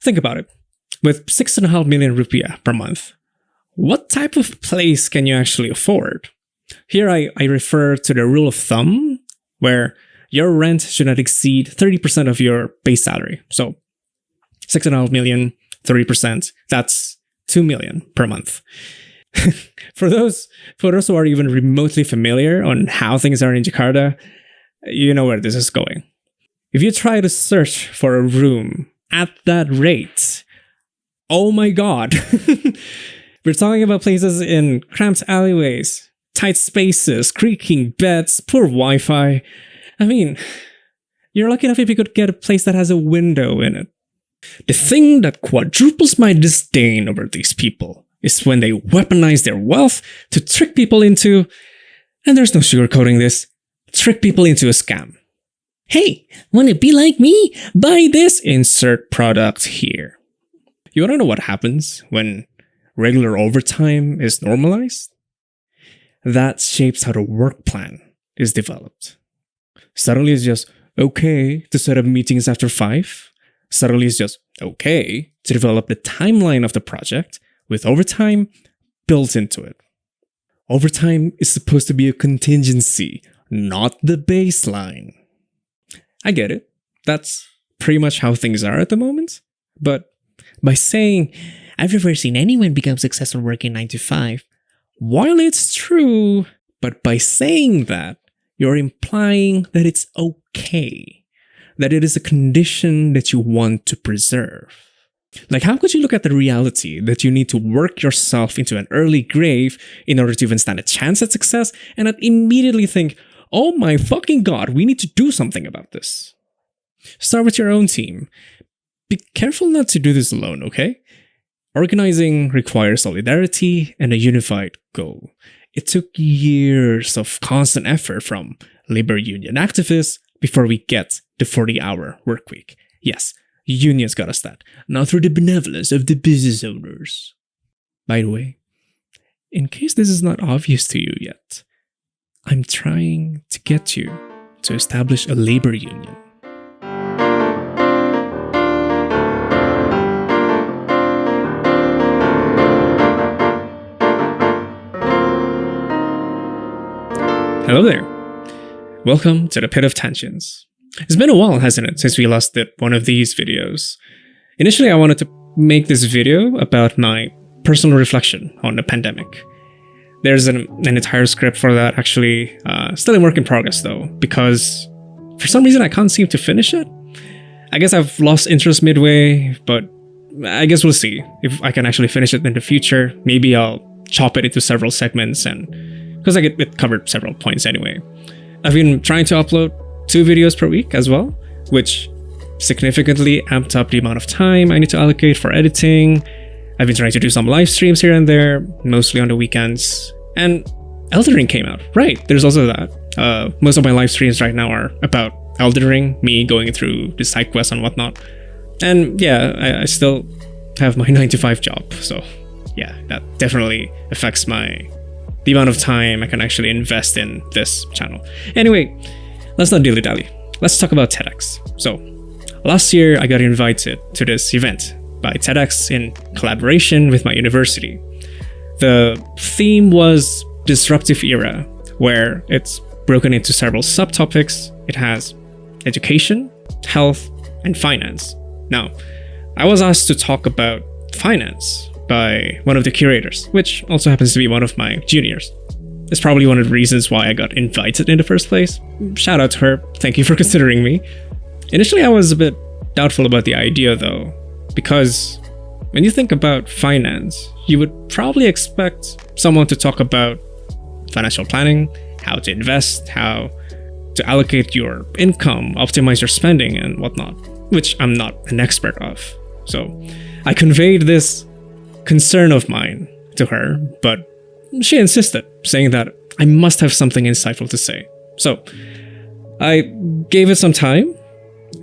Think about it. With 6.5 million rupiah per month, what type of place can you actually afford? Here I refer to the rule of thumb, where your rent should not exceed 30% of your base salary. So 6.5 million, 30%, that's 2 million per month. For those who are even remotely familiar on how things are in Jakarta, you know where this is going. If you try to search for a room at that rate, oh my god. We're talking about places in cramped alleyways, tight spaces, creaking beds, poor Wi-Fi. I mean, you're lucky enough if you could get a place that has a window in it. The thing that quadruples my disdain over these people is when they weaponize their wealth to trick people into, and there's no sugarcoating this, trick people into a scam. Hey, wanna be like me? Buy this, insert product here. You wanna know what happens when regular overtime is normalized? That shapes how the work plan is developed. Suddenly it's just okay to set up meetings after 5. Suddenly it's just okay to develop the timeline of the project with overtime built into it. Overtime is supposed to be a contingency, not the baseline. I get it. That's pretty much how things are at the moment. But by saying, I've never seen anyone become successful working 9 to 5, while it's true, but by saying that, you're implying that it's okay, that it is a condition that you want to preserve. Like, how could you look at the reality that you need to work yourself into an early grave in order to even stand a chance at success and not immediately think, oh my fucking god, we need to do something about this? Start with your own team. Be careful not to do this alone, okay? Organizing requires solidarity and a unified goal. It took years of constant effort from labor union activists before we get the 40-hour work week. Yes, unions got us that, not through the benevolence of the business owners. By the way, in case this is not obvious to you yet, I'm trying to get you to establish a labor union. Hello there. Welcome to the Pit of Tensions. It's been a while, hasn't it, since we last did one of these videos. Initially, I wanted to make this video about my personal reflection on the pandemic. There's an entire script for that, actually. Still in work in progress, though, because for some reason I can't seem to finish it. I guess I've lost interest midway, but I guess we'll see if I can actually finish it in the future. Maybe I'll chop it into several segments, and because it covered several points anyway. I've been trying to upload 2 videos per week as well, which significantly amped up the amount of time I need to allocate for editing. I've been trying to do some live streams here and there, mostly on the weekends. And Elden Ring came out. Right, there's also that. Most of my live streams right now are about Elden Ring, me going through the side quests and whatnot. And yeah, I still have my 9 to 5 job. So yeah, that definitely affects the amount of time I can actually invest in this channel. Anyway, let's not dilly-dally. Let's talk about TEDx. So, last year I got invited to this event by TEDx in collaboration with my university. The theme was Disruptive Era, where it's broken into several subtopics. It has education, health, and finance. Now, I was asked to talk about finance by one of the curators, which also happens to be one of my juniors. It's probably one of the reasons why I got invited in the first place. Shout out to her, thank you for considering me. Initially I was a bit doubtful about the idea though, because when you think about finance, you would probably expect someone to talk about financial planning, how to invest, how to allocate your income, optimize your spending and whatnot, which I'm not an expert of. So I conveyed this concern of mine to her, but she insisted, saying that I must have something insightful to say. So I gave it some time,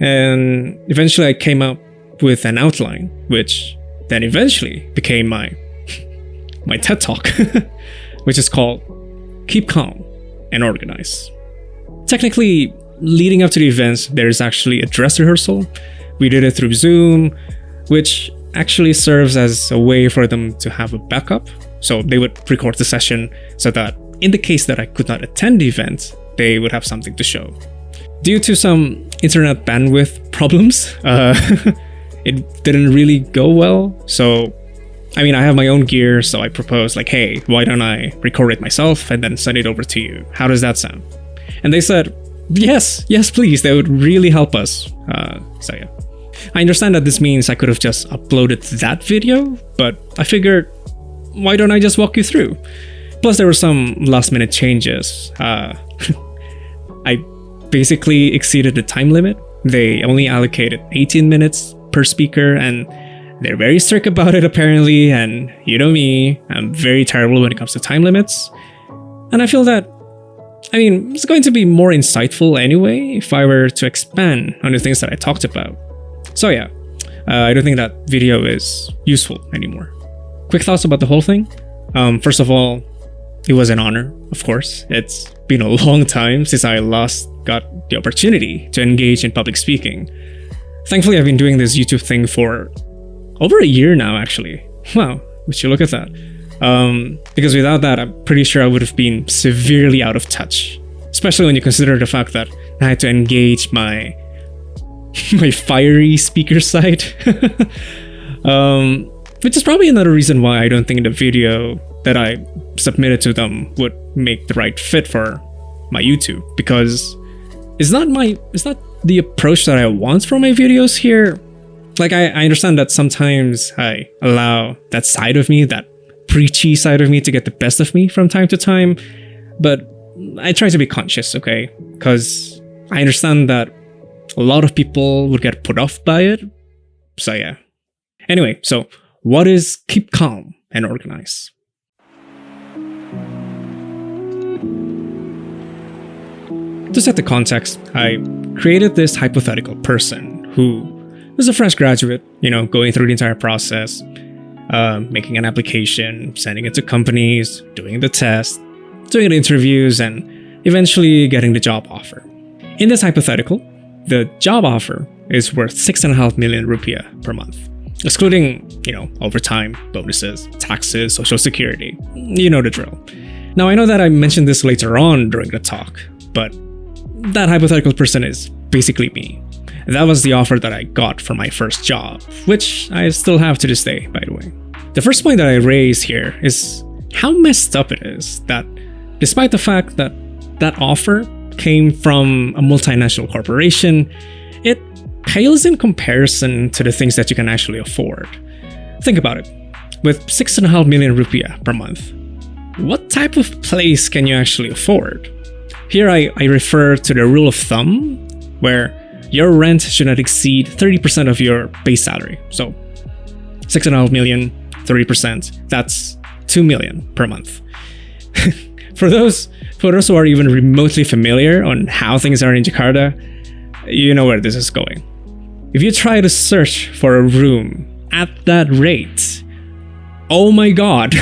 and eventually I came up with an outline, which then eventually became my TED Talk, which is called Keep Calm and Organize. Technically, leading up to the events, there's actually a dress rehearsal. We did it through Zoom. which actually serves as a way for them to have a backup. So they would record the session so that in the case that I could not attend the event, they would have something to show. Due to some internet bandwidth problems, it didn't really go well. So, I mean, I have my own gear, so I proposed like, hey, why don't I record it myself and then send it over to you? How does that sound? And they said, yes, please, that would really help us. So yeah. I understand that this means I could have just uploaded that video, but I figured, why don't I just walk you through? Plus, there were some last minute changes. I basically exceeded the time limit. They only allocated 18 minutes per speaker, and they're very strict about it apparently. And you know me, I'm very terrible when it comes to time limits. And I feel that, I mean, it's going to be more insightful anyway if I were to expand on the things that I talked about. So yeah, I don't think that video is useful anymore. Quick thoughts about the whole thing. First of all, it was an honor, of course. It's been a long time since I last got the opportunity to engage in public speaking. Thankfully, I've been doing this YouTube thing for over a year now, actually. Wow, would you look at that? Because without that, I'm pretty sure I would have been severely out of touch. Especially when you consider the fact that I had to engage my fiery speaker side. Which is probably another reason why I don't think the video that I submitted to them would make the right fit for my YouTube, because it's not the approach that I want from my videos here. Like, I understand that sometimes I allow that side of me, that preachy side of me, to get the best of me from time to time, but I try to be conscious, okay? Because I understand that a lot of people would get put off by it. So yeah. Anyway, so what is keep calm and organize? To set the context, I created this hypothetical person who was a fresh graduate, going through the entire process, making an application, sending it to companies, doing the test, doing the interviews, and eventually getting the job offer. In this hypothetical, the job offer is worth 6.5 million rupiah per month, excluding, overtime, bonuses, taxes, social security. You know the drill. Now, I know that I mentioned this later on during the talk, but that hypothetical person is basically me. That was the offer that I got for my first job, which I still have to this day, by the way. The first point that I raise here is how messed up it is that despite the fact that that offer came from a multinational corporation, it pales in comparison to the things that you can actually afford. Think about it. With 6.5 million rupiah per month, what type of place can you actually afford? Here I refer to the rule of thumb, where your rent should not exceed 30% of your base salary. So 6.5 million, 30%, that's 2 million per month. For those who are even remotely familiar on how things are in Jakarta, you know where this is going. If you try to search for a room at that rate, oh my god.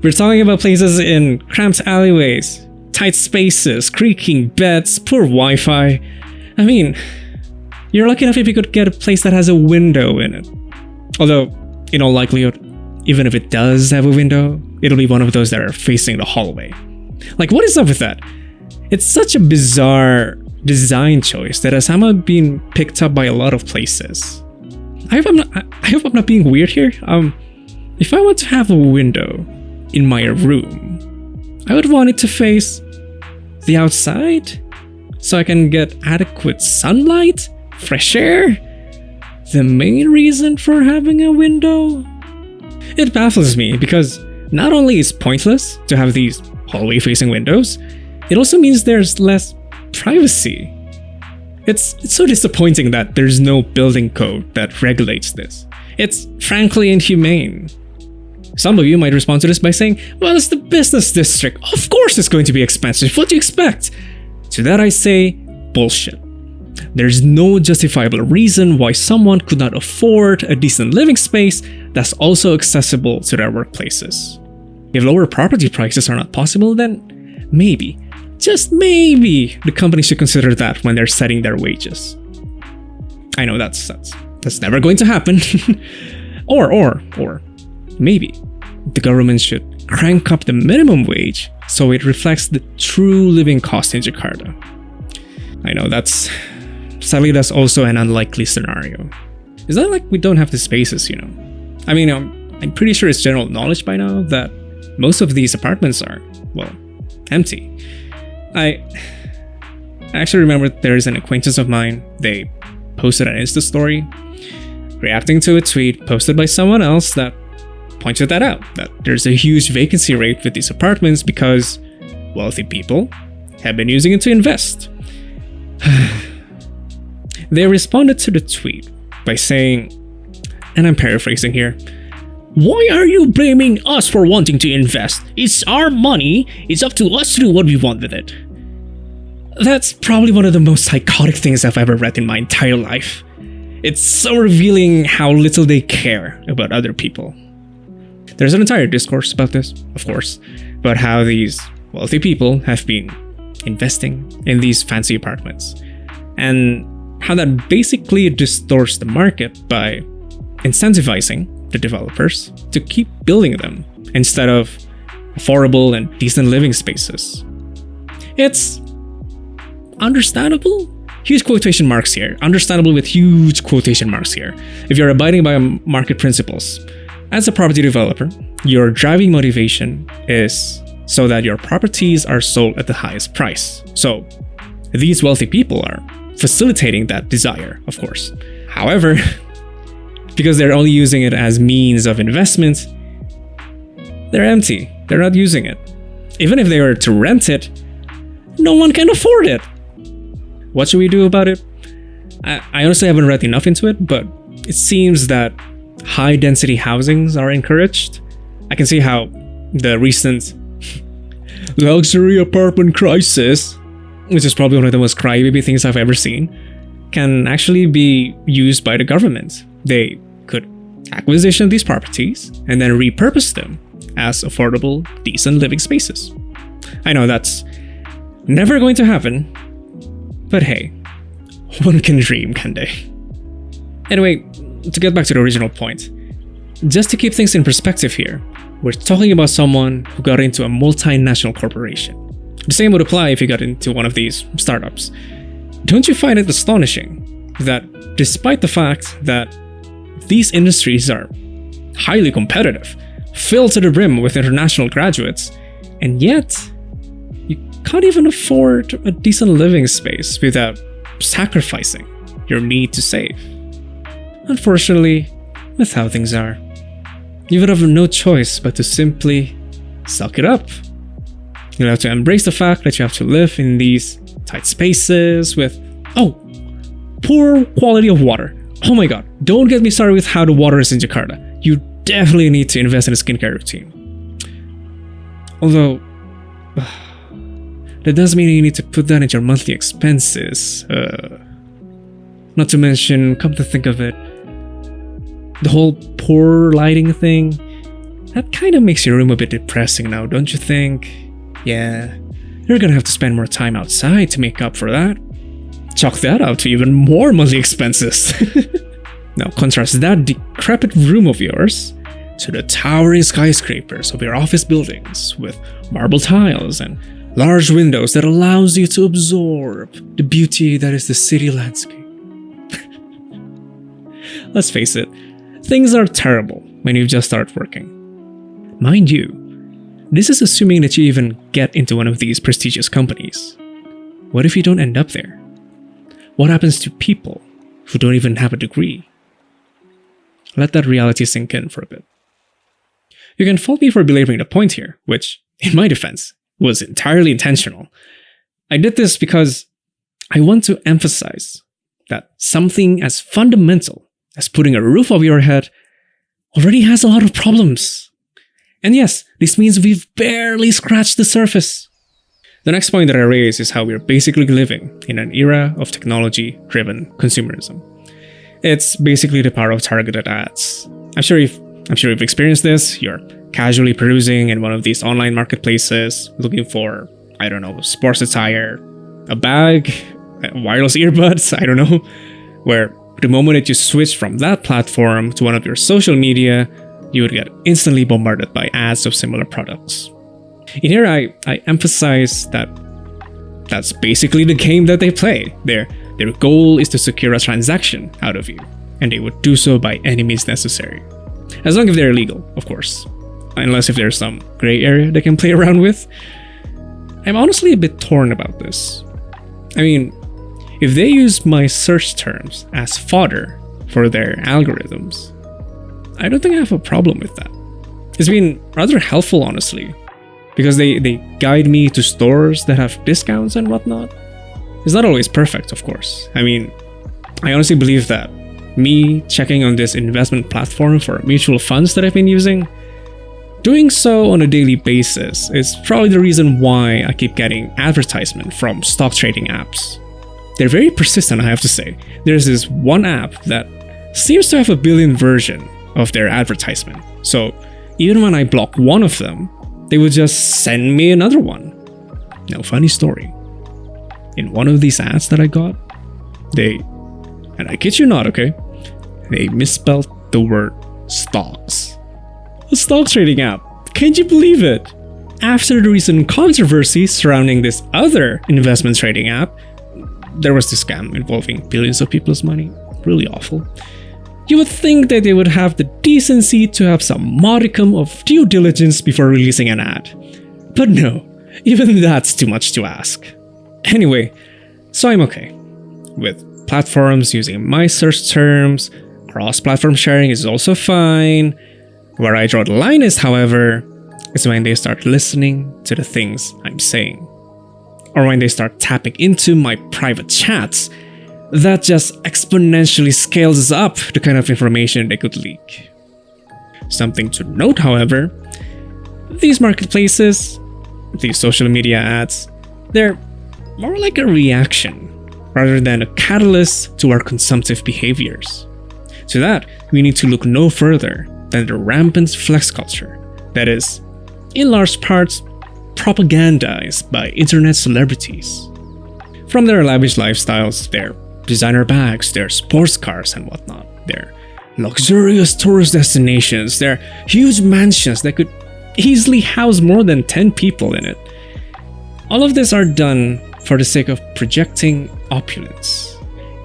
We're talking about places in cramped alleyways, tight spaces, creaking beds, poor Wi-Fi. I mean, you're lucky enough if you could get a place that has a window in it. Although, in all likelihood, even if it does have a window, it'll be one of those that are facing the hallway. Like, what is up with that? It's such a bizarre design choice that has somehow been picked up by a lot of places. I hope I'm not being weird here. If I want to have a window in my room, I would want it to face the outside so I can get adequate sunlight, fresh air. The main reason for having a window? It baffles me because not only is it pointless to have these hallway facing windows, it also means there's less privacy. It's so disappointing that there's no building code that regulates this. It's frankly inhumane. Some of you might respond to this by saying, well, it's the business district. Of course it's going to be expensive. What do you expect? To that I say, bullshit. There's no justifiable reason why someone could not afford a decent living space that's also accessible to their workplaces. If lower property prices are not possible, then maybe, just maybe, the company should consider that when they're setting their wages. I know that's that's never going to happen. or maybe the government should crank up the minimum wage so it reflects the true living cost in Jakarta. I know sadly that's also an unlikely scenario. It's not like we don't have the spaces, you know. I mean, I'm pretty sure it's general knowledge by now that most of these apartments are, well, empty. I actually remember there's an acquaintance of mine, they posted an Insta story reacting to a tweet posted by someone else that pointed that out, that there's a huge vacancy rate with these apartments because wealthy people have been using it to invest. They responded to the tweet by saying, and I'm paraphrasing here, "Why are you blaming us for wanting to invest? It's our money. It's up to us to do what we want with it." That's probably one of the most psychotic things I've ever read in my entire life. It's so revealing how little they care about other people. There's an entire discourse about this, of course, about how these wealthy people have been investing in these fancy apartments, and how that basically distorts the market by incentivizing the developers to keep building them instead of affordable and decent living spaces. It's understandable. Huge quotation marks here. Understandable with huge quotation marks here. If you're abiding by market principles. As a property developer, your driving motivation is so that your properties are sold at the highest price. So these wealthy people are facilitating that desire, of course. However, because they're only using it as means of investment, they're empty. They're not using it. Even if they were to rent it, no one can afford it. What should we do about it? I honestly haven't read enough into it, but it seems that high density housings are encouraged. I can see how the recent luxury apartment crisis, which is probably one of the most crybaby things I've ever seen, can actually be used by the government. They could acquisition these properties and then repurpose them as affordable, decent living spaces. I know that's never going to happen, but hey, one can dream, can they? Anyway, to get back to the original point, just to keep things in perspective here, we're talking about someone who got into a multinational corporation. The same would apply if you got into one of these startups. Don't you find it astonishing that despite the fact that these industries are highly competitive, filled to the brim with international graduates, and yet you can't even afford a decent living space without sacrificing your need to save? Unfortunately, that's how things are. You would have no choice but to simply suck it up. You'll have to embrace the fact that you have to live in these tight spaces with, poor quality of water. Oh my god, don't get me started with how the water is in Jakarta. You definitely need to invest in a skincare routine. Although, that does mean you need to put that into your monthly expenses. Not to mention, come to think of it, the whole poor lighting thing, that kind of makes your room a bit depressing now, don't you think? Yeah, you're gonna have to spend more time outside to make up for that. Chalk that out to even more monthly expenses. Now contrast that decrepit room of yours to the towering skyscrapers of your office buildings with marble tiles and large windows that allows you to absorb the beauty that is the city landscape. Let's face it, things are terrible when you just start working. Mind you, this is assuming that you even get into one of these prestigious companies. What if you don't end up there? What happens to people who don't even have a degree? Let that reality sink in for a bit. You can fault me for belaboring the point here, which, in my defense, was entirely intentional. I did this because I want to emphasize that something as fundamental as putting a roof over your head already has a lot of problems. And yes, this means we've barely scratched the surface. The next point that I raise is how we're basically living in an era of technology-driven consumerism. It's basically the power of targeted ads. I'm sure you've experienced this. You're casually perusing in one of these online marketplaces, looking for, I don't know, sports attire, a bag, wireless earbuds, I don't know, where The moment that you switch from that platform to one of your social media, you would get instantly bombarded by ads of similar products. In here, I emphasize that that's basically the game that they play. Their goal is to secure a transaction out of you, and they would do so by any means necessary. As long as they're legal, of course. Unless if there's some gray area they can play around with. I'm honestly a bit torn about this. I mean, if they use my search terms as fodder for their algorithms, I don't think I have a problem with that. It's been rather helpful, honestly, because they guide me to stores that have discounts and whatnot. It's not always perfect, of course. I mean, I honestly believe that me checking on this investment platform for mutual funds that I've been using, doing so on a daily basis is probably the reason why I keep getting advertisement from stock trading apps. They're very persistent, I have to say. There's this one app that seems to have a billion version of their advertisement. So even when I block one of them, they would just send me another one. Now, funny story. In one of these ads that I got, and I kid you not, okay, they misspelled the word stocks. A stock trading app. Can't you believe it? After the recent controversy surrounding this other investment trading app, there was this scam involving billions of people's money. Really awful. You would think that they would have the decency to have some modicum of due diligence before releasing an ad. But no, even that's too much to ask. Anyway, so I'm okay with platforms using my search terms. Cross-platform sharing is also fine. Where I draw the line is, however, is when they start listening to the things I'm saying. Or when they start tapping into my private chats, that just exponentially scales up the kind of information they could leak. Something to note, however, these marketplaces, these social media ads, they're more like a reaction rather than a catalyst to our consumptive behaviors. To that, we need to look no further than the rampant flex culture that is, in large parts, propagandized by internet celebrities. From their lavish lifestyles, their designer bags, their sports cars and whatnot, their luxurious tourist destinations, their huge mansions that could easily house more than 10 people in it. All of this are done for the sake of projecting opulence,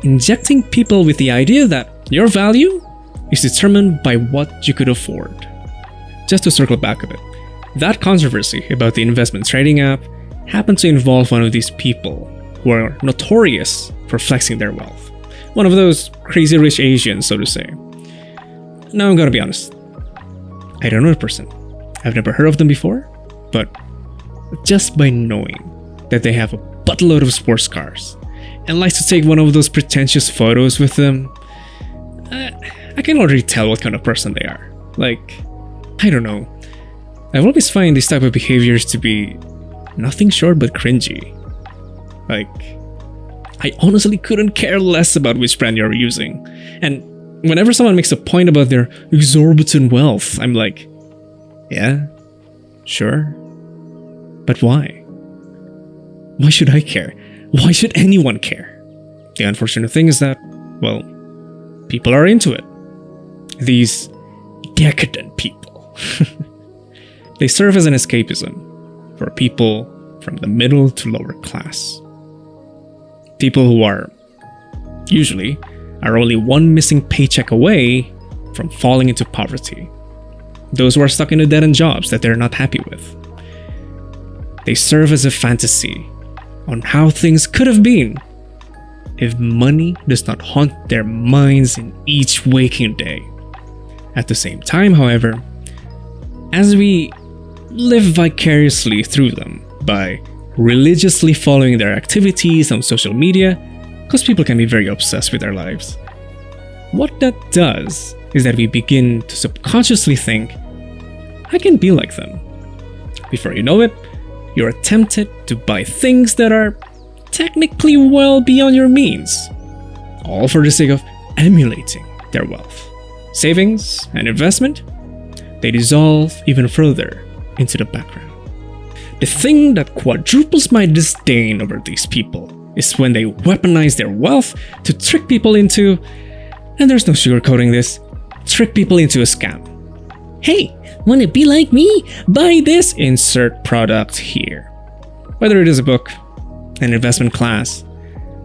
injecting people with the idea that your value is determined by what you could afford. Just to circle back a bit, that controversy about the investment trading app happened to involve one of these people who are notorious for flexing their wealth. One of those crazy rich Asians, so to say. Now I'm gonna be honest. I don't know the person. I've never heard of them before, but just by knowing that they have a buttload of sports cars and likes to take one of those pretentious photos with them, I can already tell what kind of person they are. Like, I don't know. I've always find these type of behaviors to be nothing short but cringy. Like, I honestly couldn't care less about which brand you're using. And whenever someone makes a point about their exorbitant wealth, I'm like, yeah, sure. But why? Why should I care? Why should anyone care? The unfortunate thing is that, well, people are into it. These decadent people. They serve as an escapism for people from the middle to lower class. People who are, usually, are only one missing paycheck away from falling into poverty. Those who are stuck in the dead-end jobs that they're not happy with. They serve as a fantasy on how things could have been if money does not haunt their minds in each waking day. At the same time, however, as we live vicariously through them by religiously following their activities on social media, because people can be very obsessed with their lives, what that does is that we begin to subconsciously think, I can be like them. Before you know it, you're tempted to buy things that are technically well beyond your means, all for the sake of emulating their wealth. Savings and investment, they dissolve even further into the background. The thing that quadruples my disdain over these people is when they weaponize their wealth to trick people into, And there's no sugarcoating this. Trick people into a scam. Hey, wanna be like me? Buy this, insert product here. Whether it is a book, an investment class,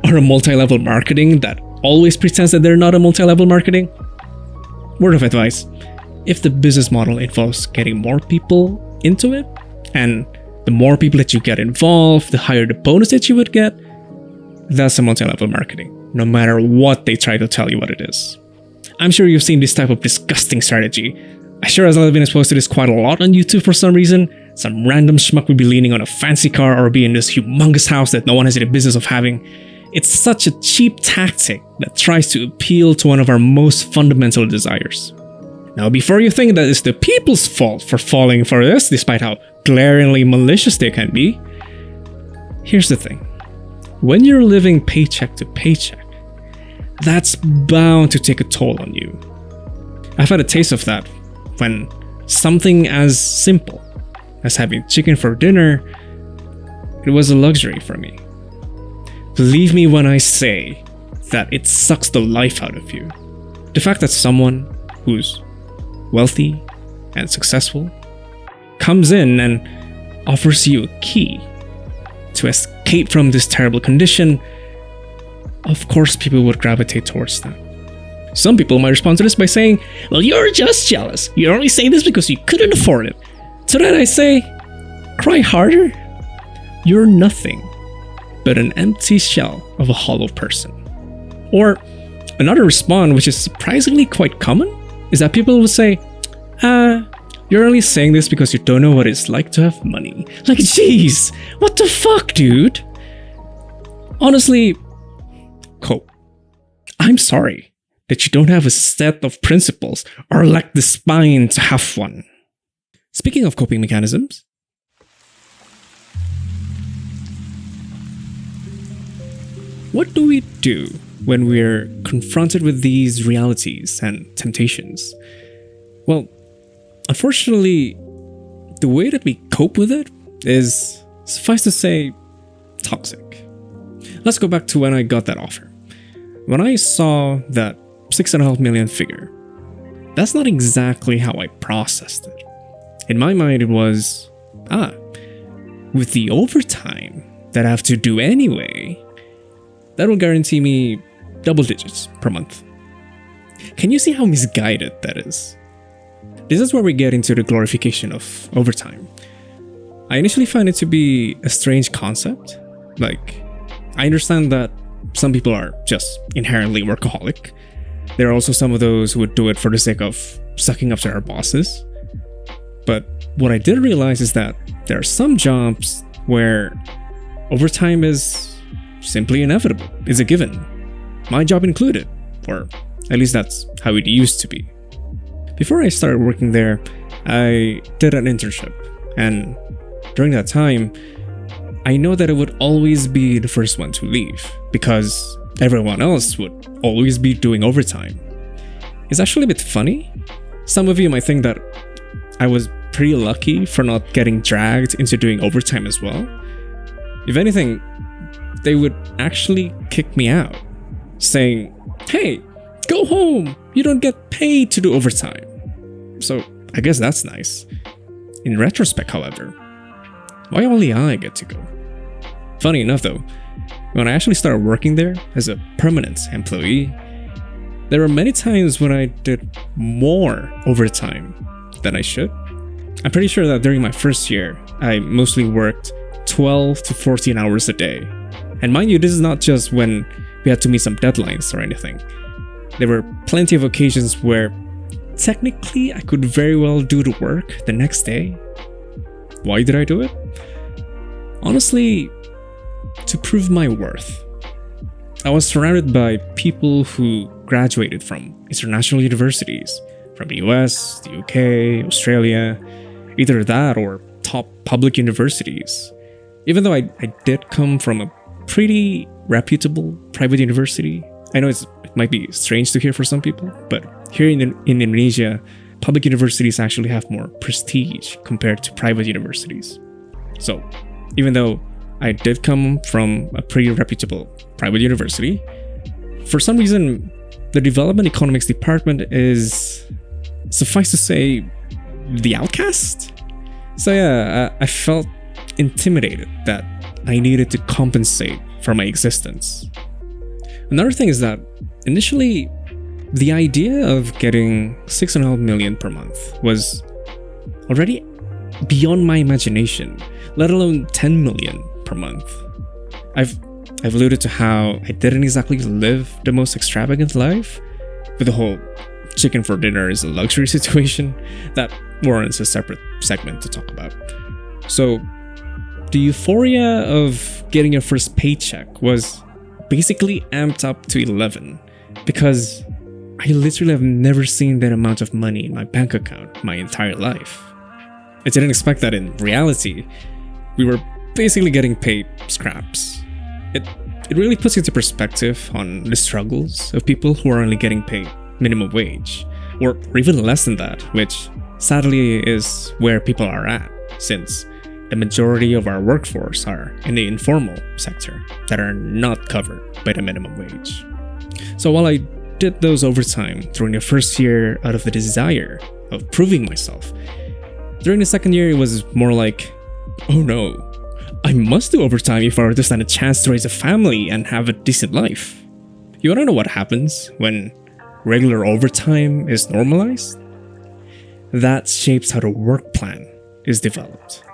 or a multi-level marketing that always pretends that they're not a multi-level marketing. Word of advice, if the business model involves getting more people into it, and the more people that you get involved, the higher the bonus that you would get, that's a multi-level marketing, no matter what they try to tell you what it is. I'm sure you've seen this type of disgusting strategy. I sure as I've been exposed to this quite a lot on YouTube for some reason. Some random schmuck would be leaning on a fancy car or be in this humongous house that no one has any business of having. It's such a cheap tactic that tries to appeal to one of our most fundamental desires. Now, before you think that it's the people's fault for falling for this, despite how glaringly malicious they can be, here's the thing. When you're living paycheck to paycheck, that's bound to take a toll on you. I've had a taste of that when something as simple as having chicken for dinner, it was a luxury for me. Believe me when I say that it sucks the life out of you. The fact that someone who's wealthy and successful comes in and offers you a key to escape from this terrible condition, of course people would gravitate towards that. Some people might respond to this by saying, well, you're just jealous. You only say this because you couldn't afford it. To that I say, cry harder. You're nothing but an empty shell of a hollow person. Or another response, which is surprisingly quite common, is that people will say, you're only saying this because you don't know what it's like to have money. Like, jeez, what the fuck, dude? Honestly, cope. I'm sorry that you don't have a set of principles or lack the spine to have one. Speaking of coping mechanisms, what do we do when we're confronted with these realities and temptations? Well, unfortunately, the way that we cope with it is, suffice to say, toxic. Let's go back to when I got that offer. When I saw that 6.5 million figure, that's not exactly how I processed it. In my mind, it was, with the overtime that I have to do anyway, that will guarantee me double digits per month. Can you see how misguided that is? This is where we get into the glorification of overtime. I initially found it to be a strange concept. Like, I understand that some people are just inherently workaholic. There are also some of those who would do it for the sake of sucking up to their bosses. But what I did realize is that there are some jobs where overtime is simply inevitable. It's a given. My job included, or at least that's how it used to be. Before I started working there, I did an internship, and during that time, I know that I would always be the first one to leave because everyone else would always be doing overtime. It's actually a bit funny. Some of you might think that I was pretty lucky for not getting dragged into doing overtime as well. If anything, they would actually kick me out, saying, hey, go home, you don't get paid to do overtime. So I guess that's nice. In retrospect, however, why only I get to go? Funny enough though, when I actually started working there as a permanent employee, there were many times when I did more overtime than I should. I'm pretty sure that during my first year, I mostly worked 12 to 14 hours a day. And mind you, this is not just when we had to meet some deadlines or anything. There were plenty of occasions where technically I could very well do the work the next day. Why did I do it? Honestly, to prove my worth. I was surrounded by people who graduated from international universities, from the US, the UK, Australia, either that or top public universities. Even though I did come from a pretty reputable private university, I know it might be strange to hear for some people, but here in Indonesia, public universities actually have more prestige compared to private universities. So even though I did come from a pretty reputable private university, for some reason, the development economics department is, suffice to say, the outcast. So yeah, I felt intimidated that I needed to compensate for my existence. Another thing is that initially, the idea of getting 6.5 million per month was already beyond my imagination, let alone 10 million per month. I've alluded to how I didn't exactly live the most extravagant life, with the whole chicken for dinner is a luxury situation that warrants a separate segment to talk about. So the euphoria of getting your first paycheck was basically amped up to 11 because I literally have never seen that amount of money in my bank account my entire life. I didn't expect that in reality. We were basically getting paid scraps. It really puts into perspective on the struggles of people who are only getting paid minimum wage, or even less than that, which sadly is where people are at, since the majority of our workforce are in the informal sector that are not covered by the minimum wage. So while I did those overtime during the first year out of the desire of proving myself, during the second year it was more like, oh no, I must do overtime if I were to stand a chance to raise a family and have a decent life. You wanna know what happens when regular overtime is normalized? That shapes how the work plan is developed.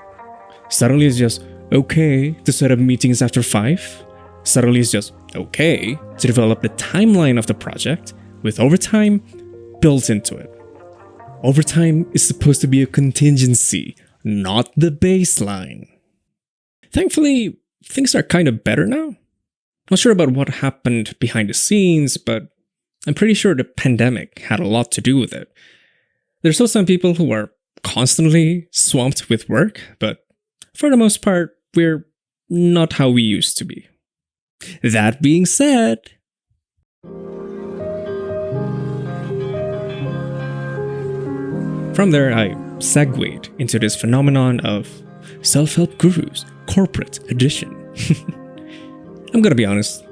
Suddenly it's just okay to set up meetings after 5. Suddenly it's just okay to develop the timeline of the project with overtime built into it. Overtime is supposed to be a contingency, not the baseline. Thankfully, things are kind of better now. Not sure about what happened behind the scenes, but I'm pretty sure the pandemic had a lot to do with it. There's still some people who are constantly swamped with work, but for the most part, we're not how we used to be. That being said, from there I segued into this phenomenon of self-help gurus, corporate edition. I'm gonna be honest,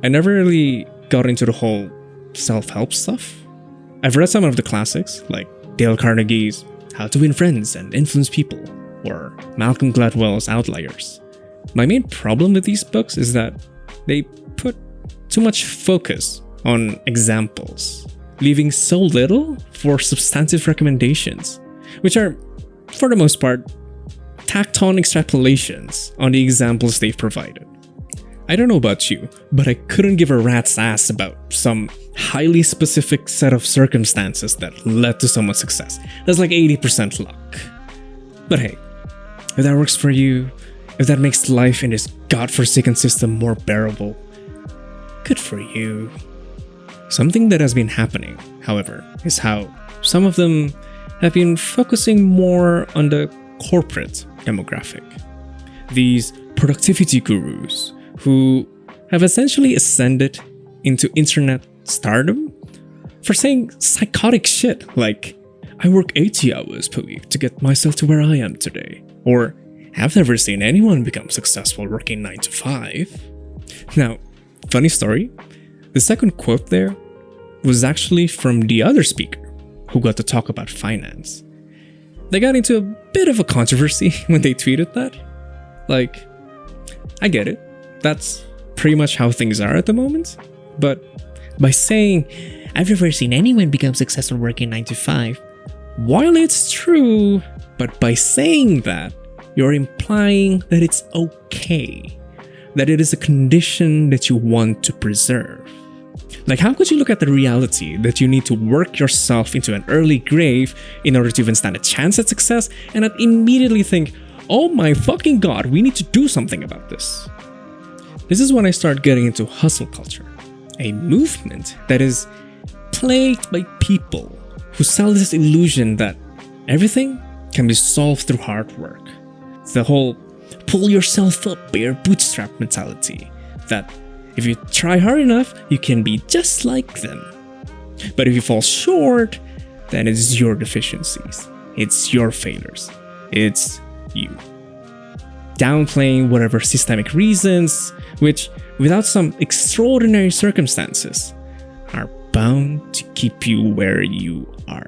I never really got into the whole self-help stuff. I've read some of the classics, like Dale Carnegie's How to Win Friends and Influence People, or Malcolm Gladwell's Outliers. My main problem with these books is that they put too much focus on examples, leaving so little for substantive recommendations, which are, for the most part, tacked on extrapolations on the examples they've provided. I don't know about you, but I couldn't give a rat's ass about some highly specific set of circumstances that led to someone's success. That's like 80% luck. But hey, if that works for you, if that makes life in this godforsaken system more bearable, good for you. Something that has been happening, however, is how some of them have been focusing more on the corporate demographic. These productivity gurus who have essentially ascended into internet stardom for saying psychotic shit like, I work 80 hours per week to get myself to where I am today, or I've never seen anyone become successful working 9 to 5. Now, funny story, the second quote there was actually from the other speaker who got to talk about finance. They got into a bit of a controversy when they tweeted that. Like, I get it, that's pretty much how things are at the moment, but by saying, I've never seen anyone become successful working 9 to 5, while it's true, but by saying that, you're implying that it's okay, that it is a condition that you want to preserve. Like, how could you look at the reality that you need to work yourself into an early grave in order to even stand a chance at success and not immediately think, oh my fucking god, we need to do something about this? This is when I start getting into hustle culture, a movement that is plagued by people who sell this illusion that everything can be solved through hard work. It's the whole pull yourself up by your bootstrap mentality, that if you try hard enough, you can be just like them. But if you fall short, then it's your deficiencies, it's your failures, it's you. Downplaying whatever systemic reasons, which, without some extraordinary circumstances, are bound to keep you where you are.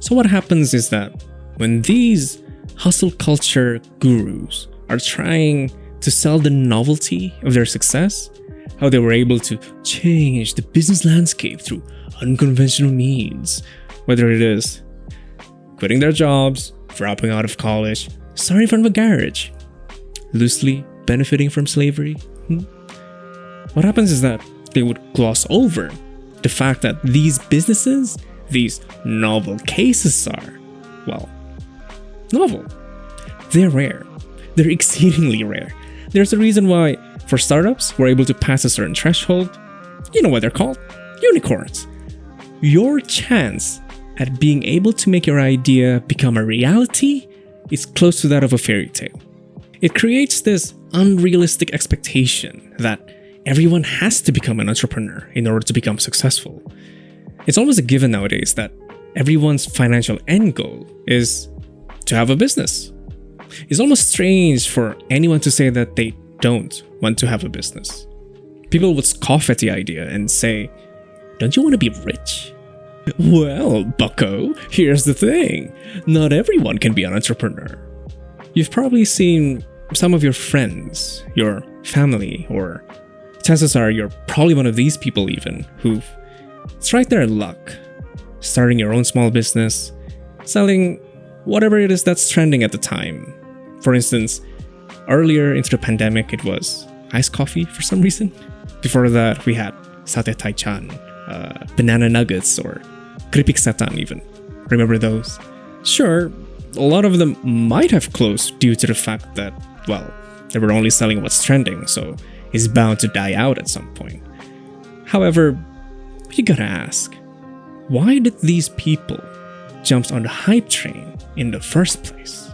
So what happens is that when these hustle culture gurus are trying to sell the novelty of their success, how they were able to change the business landscape through unconventional means, whether it is quitting their jobs, dropping out of college, starting from a garage, loosely benefiting from slavery. What happens is that they would gloss over the fact that these businesses, these novel cases are, well, novel. They're rare. They're exceedingly rare. There's a reason why, for startups, we're able to pass a certain threshold. You know what they're called? Unicorns. Your chance at being able to make your idea become a reality is close to that of a fairy tale. It creates this unrealistic expectation that everyone has to become an entrepreneur in order to become successful. It's almost a given nowadays that everyone's financial end goal is to have a business. It's almost strange for anyone to say that they don't want to have a business. People would scoff at the idea and say, "Don't you want to be rich?" Well, bucko, here's the thing. Not everyone can be an entrepreneur. You've probably seen some of your friends, your family, or chances are you're probably one of these people even who've tried their luck starting your own small business, selling whatever it is that's trending at the time. For instance, earlier into the pandemic, it was iced coffee for some reason. Before that, we had sate taichan, banana nuggets, or keripik setan even. Remember those? Sure, a lot of them might have closed due to the fact that, well, they were only selling what's trending, so it's bound to die out at some point. However, you gotta ask, why did these people jump on the hype train in the first place?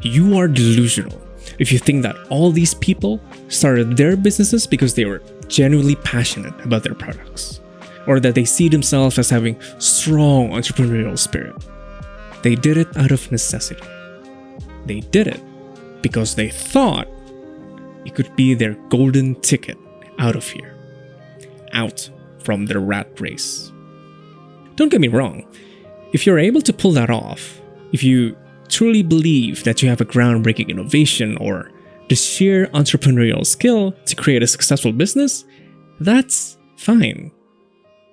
You are delusional if you think that all these people started their businesses because they were genuinely passionate about their products, or that they see themselves as having strong entrepreneurial spirit. They did it out of necessity. They did it because they thought it could be their golden ticket out of here, out from the rat race. Don't get me wrong, if you're able to pull that off, if you truly believe that you have a groundbreaking innovation or the sheer entrepreneurial skill to create a successful business, that's fine.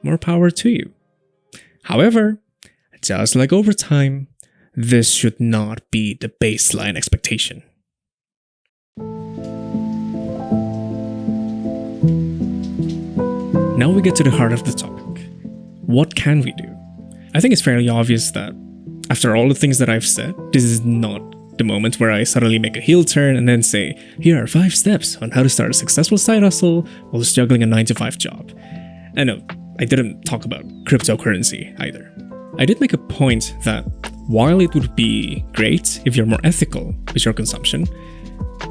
More power to you. However, just like over time, this should not be the baseline expectation. Now we get to the heart of the topic. What can we do? I think it's fairly obvious that after all the things that I've said, this is not the moment where I suddenly make a heel turn and then say, here are 5 steps on how to start a successful side hustle while juggling a 9-to-5 job. And no, I didn't talk about cryptocurrency either. I did make a point that while it would be great if you're more ethical with your consumption,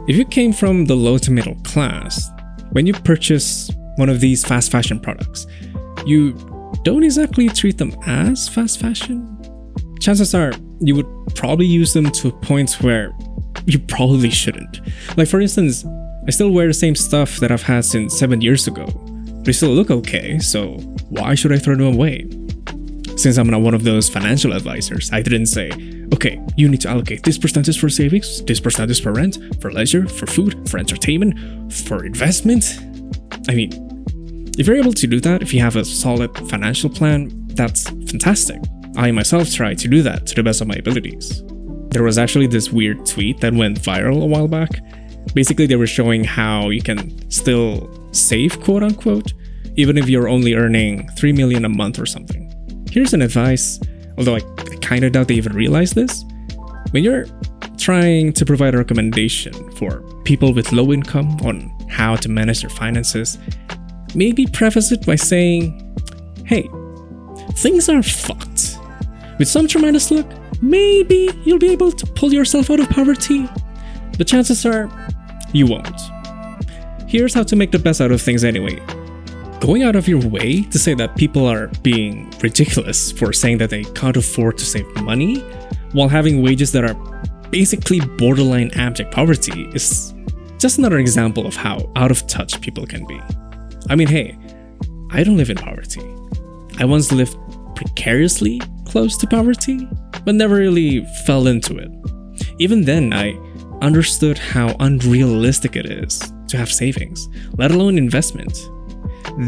if you came from the low to middle class, when you purchase one of these fast fashion products, you don't exactly treat them as fast fashion. Chances are you would probably use them to a point where you probably shouldn't. Like for instance, I still wear the same stuff that I've had since 7 years ago. They still look okay, so why should I throw them away? Since I'm not one of those financial advisors, I didn't say, okay, you need to allocate this percentage for savings, this percentage for rent, for leisure, for food, for entertainment, for investment. I mean, if you're able to do that, if you have a solid financial plan, that's fantastic. I myself tried to do that to the best of my abilities. There was actually this weird tweet that went viral a while back. Basically, they were showing how you can still save, quote unquote, even if you're only earning 3 million a month or something. Here's an advice, although I kind of doubt they even realize this. When you're trying to provide a recommendation for people with low income on how to manage their finances, maybe preface it by saying, hey, things are fucked. With some tremendous luck, maybe you'll be able to pull yourself out of poverty, but chances are you won't. Here's how to make the best out of things anyway. Going out of your way to say that people are being ridiculous for saying that they can't afford to save money while having wages that are basically borderline abject poverty is just another example of how out of touch people can be. I mean, hey, I don't live in poverty. I once lived precariously close to poverty, but never really fell into it. Even then, I understood how unrealistic it is to have savings, let alone investment.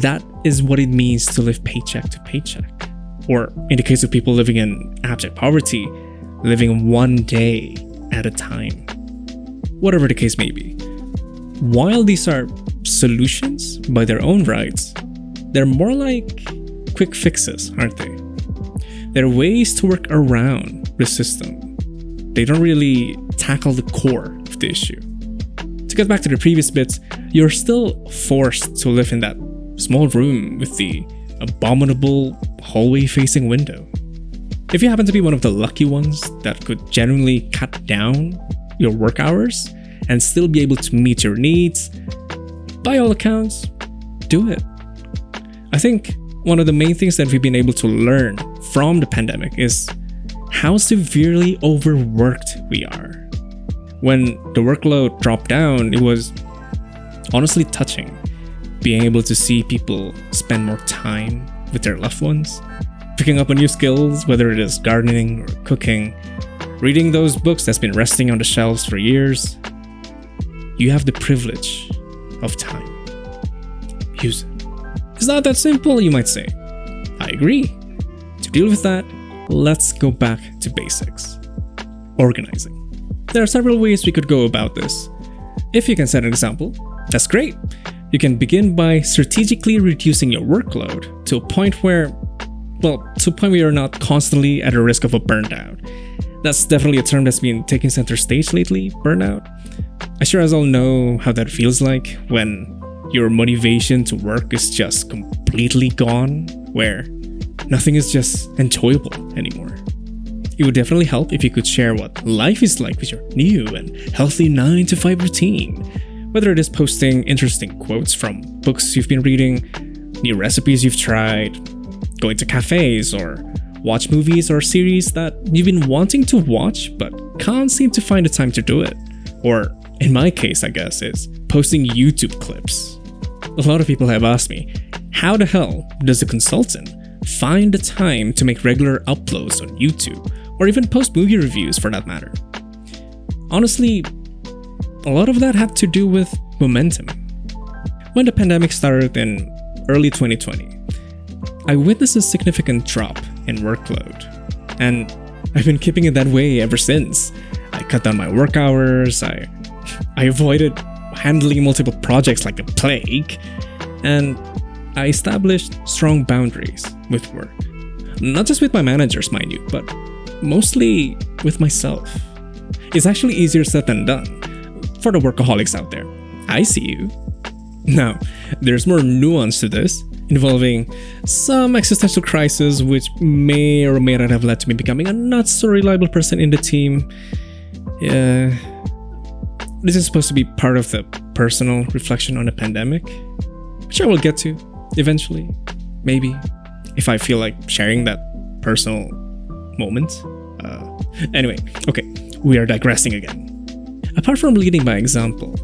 That is what it means to live paycheck to paycheck. Or, in the case of people living in abject poverty, living one day at a time. Whatever the case may be. While these are solutions by their own rights, they're more like quick fixes, aren't they? They're ways to work around the system. They don't really tackle the core of the issue. To get back to the previous bits, you're still forced to live in that small room with the abominable hallway-facing window. If you happen to be one of the lucky ones that could genuinely cut down your work hours and still be able to meet your needs, by all accounts, do it. I think one of the main things that we've been able to learn from the pandemic is how severely overworked we are. When the workload dropped down, it was honestly touching. Being able to see people spend more time with their loved ones, picking up on new skills, whether it is gardening or cooking, reading those books that's been resting on the shelves for years. You have the privilege of time. Use it. It's not that simple, you might say. I agree. To deal with that, let's go back to basics. Organizing. There are several ways we could go about this. If you can set an example, that's great. You can begin by strategically reducing your workload to a point where you're not constantly at a risk of a burnout. That's definitely a term that's been taking center stage lately, burnout. I sure as all know how that feels like when your motivation to work is just completely gone, where nothing is just enjoyable anymore. It would definitely help if you could share what life is like with your new and healthy 9-to-5 routine. Whether it is posting interesting quotes from books you've been reading, new recipes you've tried, going to cafes, or watch movies or series that you've been wanting to watch but can't seem to find the time to do it. Or, in my case, I guess, is posting YouTube clips. A lot of people have asked me, how the hell does a consultant find the time to make regular uploads on YouTube, or even post movie reviews for that matter? Honestly, a lot of that had to do with momentum. When the pandemic started in early 2020, I witnessed a significant drop in workload, and I've been keeping it that way ever since. I cut down my work hours, I avoided handling multiple projects like the plague, and I established strong boundaries with work. Not just with my managers, mind you, but mostly with myself. It's actually easier said than done. For the workaholics out there, I see you. Now, there's more nuance to this, involving some existential crisis which may or may not have led to me becoming a not so reliable person in the team. Yeah, this is supposed to be part of the personal reflection on the pandemic, which I will get to eventually, maybe, if I feel like sharing that personal moment. Anyway, okay, we are digressing again. Apart from leading by example,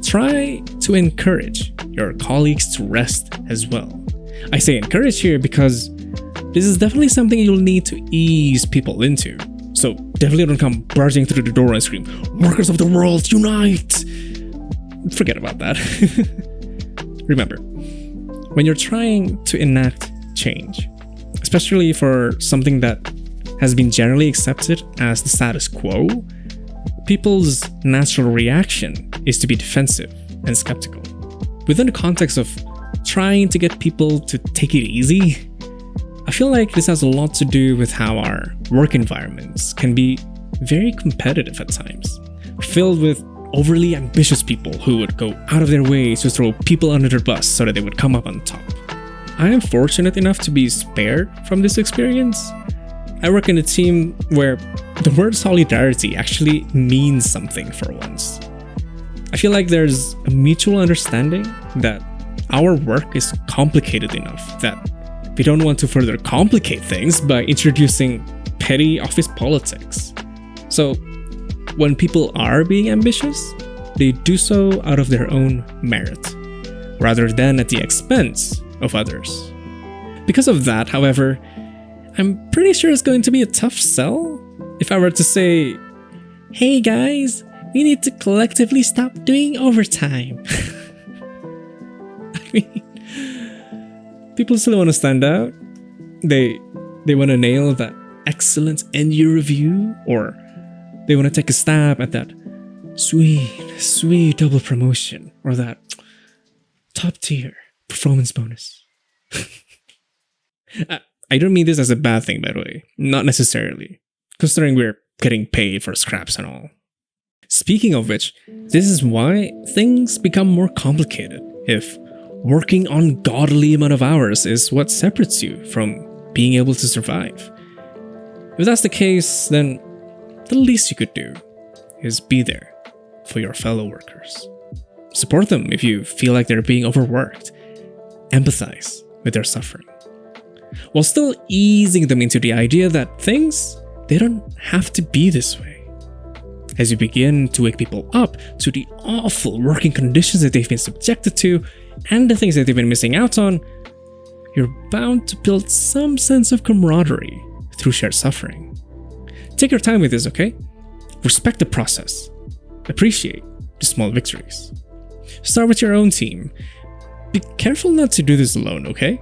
try to encourage your colleagues to rest as well. I say encourage here because this is definitely something you'll need to ease people into. So definitely don't come barging through the door and scream, "Workers of the world, unite!" Forget about that. Remember, when you're trying to enact change, especially for something that has been generally accepted as the status quo, people's natural reaction is to be defensive and skeptical. Within the context of trying to get people to take it easy, I feel like this has a lot to do with how our work environments can be very competitive at times, filled with overly ambitious people who would go out of their way to throw people under their bus so that they would come up on top. I am fortunate enough to be spared from this experience. I work in a team where the word solidarity actually means something for once. I feel like there's a mutual understanding that our work is complicated enough that we don't want to further complicate things by introducing petty office politics. So when people are being ambitious, they do so out of their own merit, rather than at the expense of others. Because of that, however, I'm pretty sure it's going to be a tough sell if I were to say, hey guys, we need to collectively stop doing overtime. I mean, people still want to stand out. They want to nail that excellent end-year review, or they want to take a stab at that sweet double promotion, or that top-tier performance bonus. I don't mean this as a bad thing, by the way. Not necessarily, considering we're getting paid for scraps and all. Speaking of which, this is why things become more complicated if working ungodly amount of hours is what separates you from being able to survive. If that's the case, then the least you could do is be there for your fellow workers. Support them if you feel like they're being overworked. Empathize with their suffering, while still easing them into the idea that things, they don't have to be this way. As you begin to wake people up to the awful working conditions that they've been subjected to and the things that they've been missing out on, you're bound to build some sense of camaraderie through shared suffering. Take your time with this, okay? Respect the process. Appreciate the small victories. Start with your own team. Be careful not to do this alone, okay?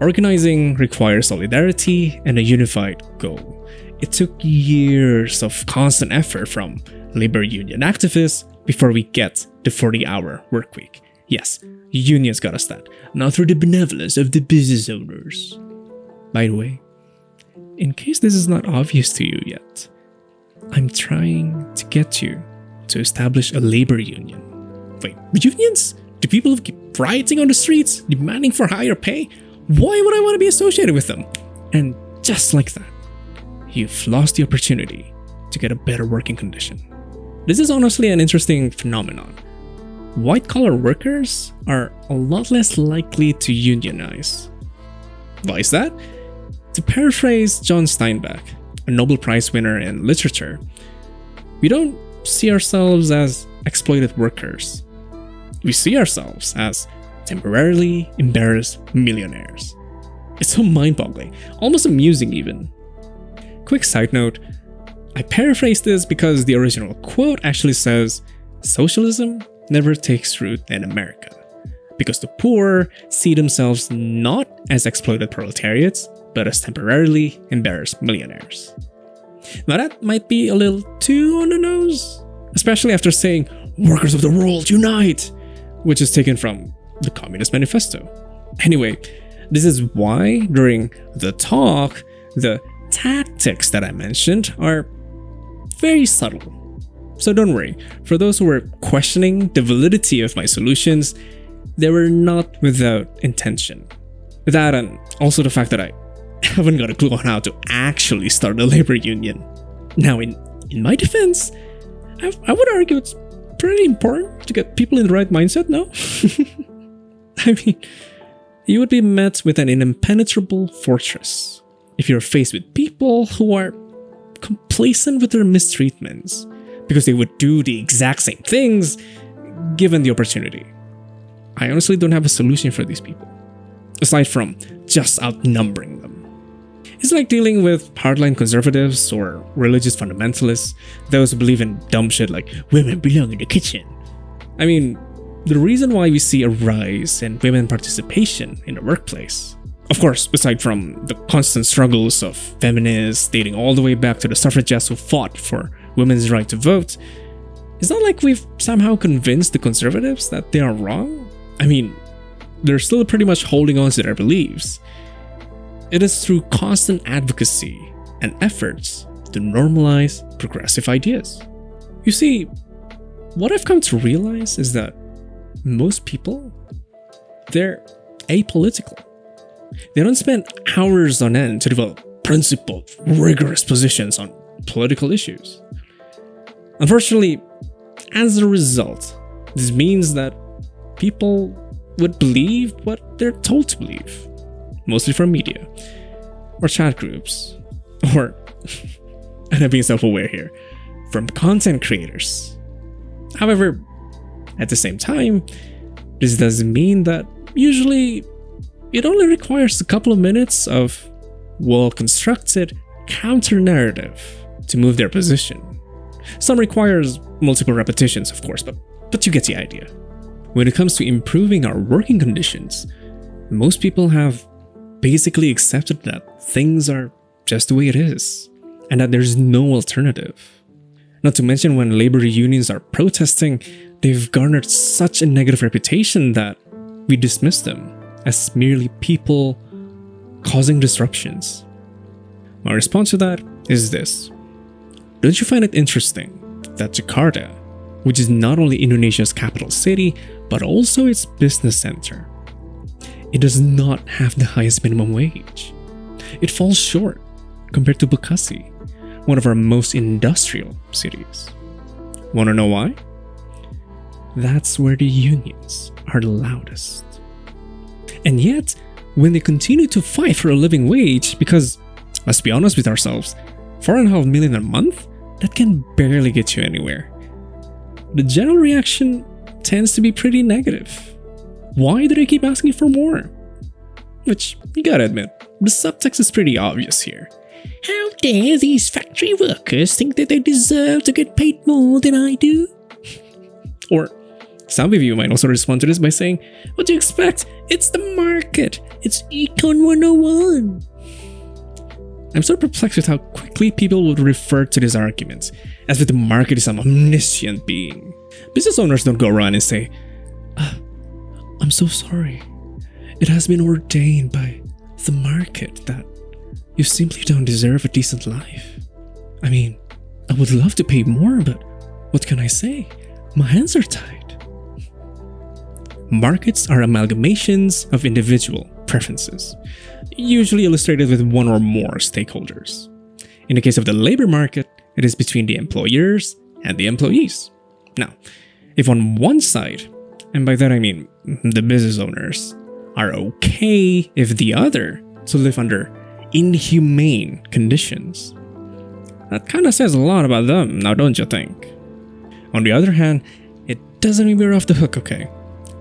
Organizing requires solidarity and a unified goal. It took years of constant effort from labor union activists before we get the 40-hour work week. Yes, unions got us that, not through the benevolence of the business owners. By the way, in case this is not obvious to you yet, I'm trying to get you to establish a labor union. Wait, unions? Do people who keep rioting on the streets, demanding for higher pay? Why would I want to be associated with them? And just like that, you've lost the opportunity to get a better working condition. This is honestly an interesting phenomenon. White-collar workers are a lot less likely to unionize. Why is that? To paraphrase John Steinbeck, a Nobel Prize winner in literature, we don't see ourselves as exploited workers. We see ourselves as temporarily embarrassed millionaires. It's so mind-boggling, almost amusing even. Quick side note, I paraphrase this because the original quote actually says, "Socialism never takes root in America, because the poor see themselves not as exploited proletariats, but as temporarily embarrassed millionaires." Now that might be a little too on the nose, especially after saying, "Workers of the world, unite!" which is taken from the Communist Manifesto. Anyway, this is why during the talk, the tactics that I mentioned are very subtle. So don't worry, for those who were questioning the validity of my solutions, they were not without intention. That, and also the fact that I haven't got a clue on how to actually start a labor union. Now, in my defense, I would argue it's pretty important to get people in the right mindset, no? I mean, you would be met with an impenetrable fortress if you're faced with people who are complacent with their mistreatments because they would do the exact same things given the opportunity. I honestly don't have a solution for these people, aside from just outnumbering them. It's like dealing with hardline conservatives or religious fundamentalists, those who believe in dumb shit like women belong in the kitchen. I mean, the reason why we see a rise in women participation in the workplace, of course, aside from the constant struggles of feminists dating all the way back to the suffragettes who fought for women's right to vote, it's not like we've somehow convinced the conservatives that they are wrong. I mean, they're still pretty much holding on to their beliefs. It is through constant advocacy and efforts to normalize progressive ideas. You see, what I've come to realize is that most people, they're apolitical. They don't spend hours on end to develop principled, rigorous positions on political issues. Unfortunately, as a result, this means that people would believe what they're told to believe, mostly from media, or chat groups, or, and I'm being self-aware here, from content creators. However, at the same time, this doesn't mean that usually It only requires a couple of minutes of well-constructed counter-narrative to move their position. Some requires multiple repetitions, of course, but you get the idea. When it comes to improving our working conditions, most people have basically accepted that things are just the way it is, and that there's no alternative. Not to mention when labor unions are protesting, they've garnered such a negative reputation that we dismiss them as merely people causing disruptions. My response to that is this. Don't you find it interesting that Jakarta, which is not only Indonesia's capital city, but also its business center, it does not have the highest minimum wage? It falls short compared to Bekasi, one of our most industrial cities. Wanna know why? That's where the unions are the loudest. And yet, when they continue to fight for a living wage, because, let's be honest with ourselves, 4.5 million a month? That can barely get you anywhere. The general reaction tends to be pretty negative. Why do they keep asking for more? Which, you gotta admit, the subtext is pretty obvious here. How dare these factory workers think that they deserve to get paid more than I do? Or, some of you might also respond to this by saying, what do you expect? It's the market. It's Econ 101. I'm so perplexed with how quickly people would refer to this argument, as if the market is some omniscient being. Business owners don't go around and say, I'm so sorry. It has been ordained by the market that you simply don't deserve a decent life. I mean, I would love to pay more, but what can I say? My hands are tied. Markets are amalgamations of individual preferences, usually illustrated with one or more stakeholders. In the case of the labor market, it is between the employers and the employees. Now, if on one side, and by that I mean the business owners, are okay if the other to live under inhumane conditions, that kind of says a lot about them, now don't you think? On the other hand, it doesn't mean we're off the hook, okay?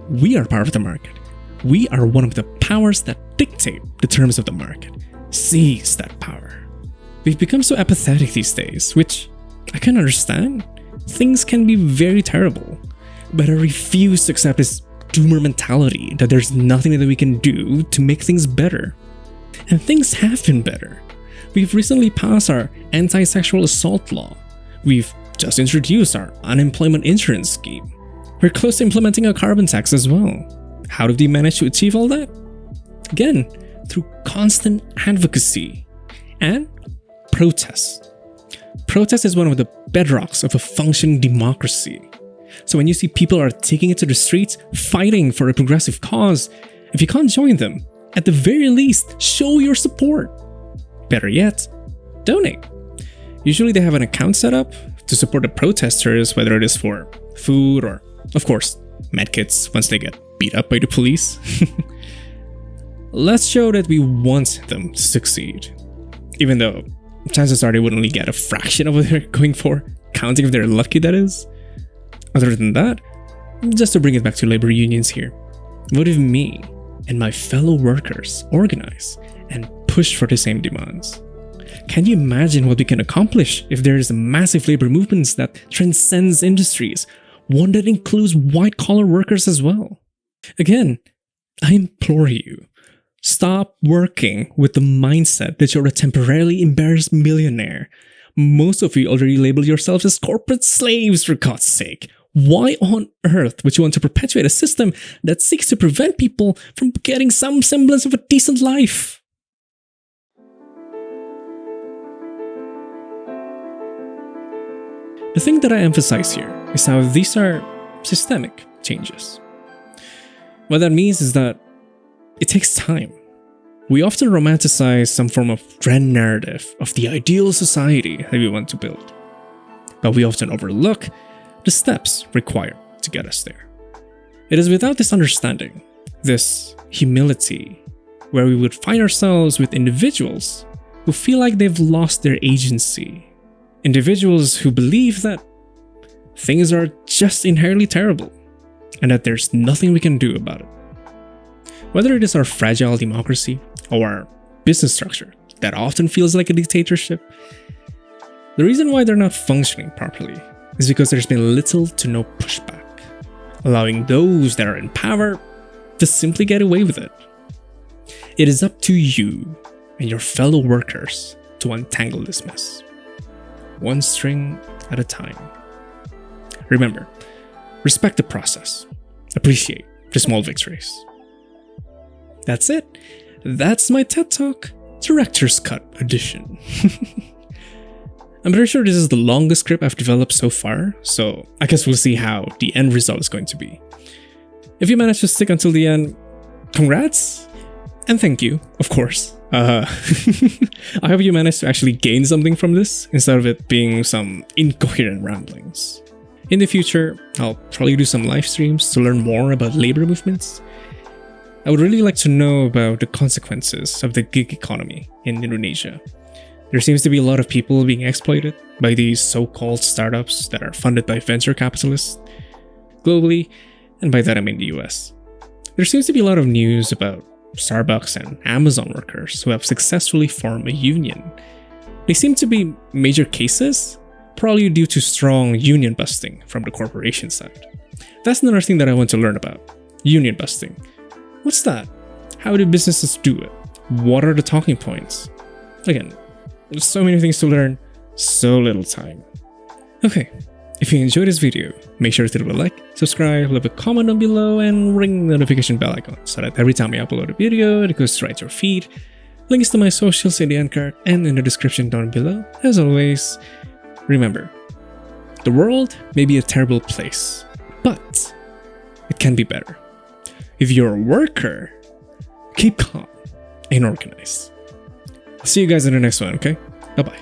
We are part of the market. We are one of the powers that dictate the terms of the market. Seize that power. We've become so apathetic these days, which I can understand. Things can be very terrible, but I refuse to accept this doomer mentality that there's nothing that we can do to make things better. And things have been better. We've recently passed our anti-sexual assault law. We've just introduced our unemployment insurance scheme. We're close to implementing a carbon tax as well. How did we manage to achieve all that? Again, through constant advocacy and protest. Protest is one of the bedrocks of a functioning democracy. So when you see people are taking it to the streets, fighting for a progressive cause, if you can't join them, at the very least, show your support. Better yet, donate. Usually they have an account set up to support the protesters, whether it is for food or, of course, medkits once they get beat up by the police. Let's show that we want them to succeed. Even though chances are they would only get a fraction of what they're going for, counting if they're lucky, that is. Other than that, just to bring it back to labor unions here, what if me and my fellow workers organize and push for the same demands? Can you imagine what we can accomplish if there is a massive labor movement that transcends industries, one that includes white-collar workers as well? Again, I implore you, stop working with the mindset that you're a temporarily embarrassed millionaire. Most of you already label yourselves as corporate slaves, for God's sake. Why on earth would you want to perpetuate a system that seeks to prevent people from getting some semblance of a decent life? The thing that I emphasize here is how these are systemic changes. What that means is that it takes time. We often romanticize some form of grand narrative of the ideal society that we want to build, but we often overlook the steps required to get us there. It is without this understanding, this humility, where we would find ourselves with individuals who feel like they've lost their agency, individuals who believe that things are just inherently terrible and that there's nothing we can do about it. Whether it is our fragile democracy or our business structure that often feels like a dictatorship, the reason why they're not functioning properly is because there's been little to no pushback, allowing those that are in power to simply get away with it. It is up to you and your fellow workers to untangle this mess, one string at a time. Remember, respect the process, appreciate the small victories. That's it. That's my TED Talk, Director's Cut edition. I'm pretty sure this is the longest script I've developed so far, so I guess we'll see how the end result is going to be. If you managed to stick until the end, congrats! And thank you, of course. I hope you managed to actually gain something from this, instead of it being some incoherent ramblings. In the future, I'll probably do some live streams to learn more about labor movements. I would really like to know about the consequences of the gig economy in Indonesia. There seems to be a lot of people being exploited by these so-called startups that are funded by venture capitalists globally, and by that I mean the US. There seems to be a lot of news about Starbucks and Amazon workers who have successfully formed a union. They seem to be major cases, probably due to strong union busting from the corporation side. That's another thing that I want to learn about. Union busting. What's that? How do businesses do it? What are the talking points? Again, there's so many things to learn, so little time. Okay, if you enjoyed this video, make sure to leave a like, subscribe, leave a comment down below, and ring the notification bell icon so that every time I upload a video, it goes right to your feed. Links to my socials in the end card and in the description down below. As always, remember, the world may be a terrible place, but it can be better. If you're a worker, keep calm and organized. I'll see you guys in the next one, okay? Bye-bye.